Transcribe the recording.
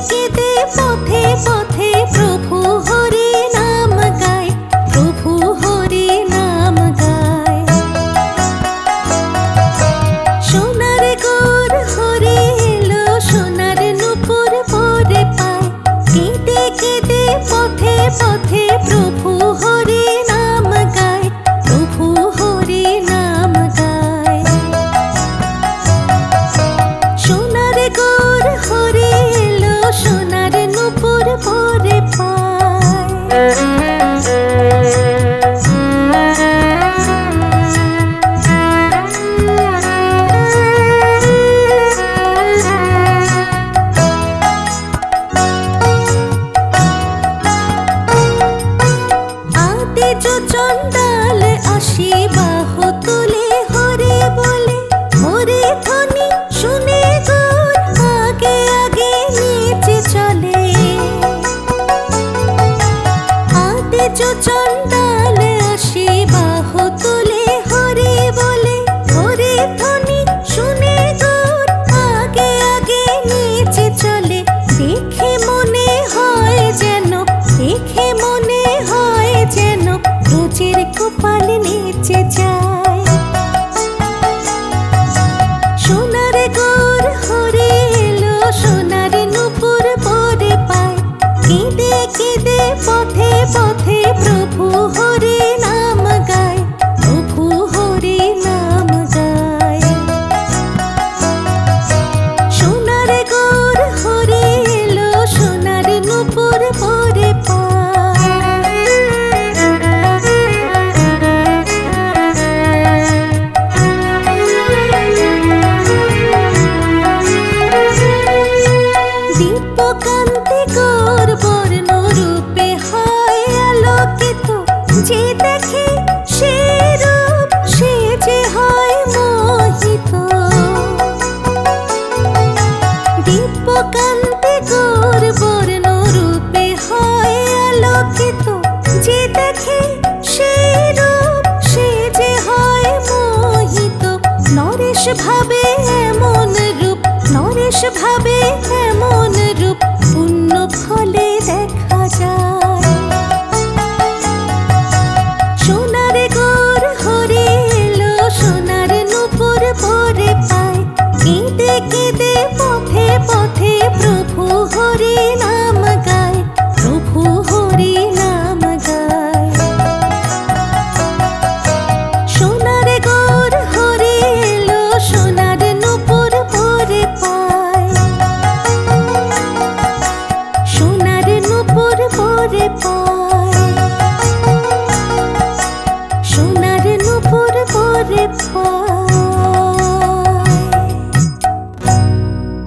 কেঁদে পথে পথে প্রভু হরি নাম গায়, প্রভু হরি নাম গায়। সোনার গোর হরি এলো, সোনার নূপুর পরে পায়, কেঁদে কেঁদে পথে পথে প্রভু হরি নাম গায়, প্রভু হরি নাম গায়। সোনার গোর হরি এলো, সোনার নূপুর পরে পায়। চণ্ডাল আসি বাহু তুলে হরে বলে, হরে ধ্বনি শুনে গোর আগে আগে নিচে চলে। আতেজ চণ্ডাল আসি বাহু তুলে হরে বলে, হরে ধ্বনি শুনে গোর আগে আগে নিচে চলে। দেখে মনে হয় যেন, দেখে মনে হয় যেন রোজের কপাল নিচে যায়। সোনার গোর হরে এলো, সোনার নূপুর পরে পায়, কেঁদে কেঁদে পথে পথে প্রভু হরি নাম গায়, প্রভু হরি নাম গায়। সোনার গোর হরে এলো, সোনার নূপুর পরে পায়। দীপকান্তি গোর বর্ণ রূপে হয় আলোকিত, যে দেখে সে রূপ সে যে হয় মোহিত। দীপকান্তি গোর বর্ণ রূপে হয় আলোকিত, যে দেখে সে রূপ সে যে হয় মোহিত। নরেশ ভাবে এমন রূপ, নরেশ ভাবে এমন রূপ পুণ্য ফলে দেখা যায়। সোনার গোর হরি এলো, সোনার নূপুর পরে পায়, কেঁদে কেঁদে পথে পথে প্রভু হরি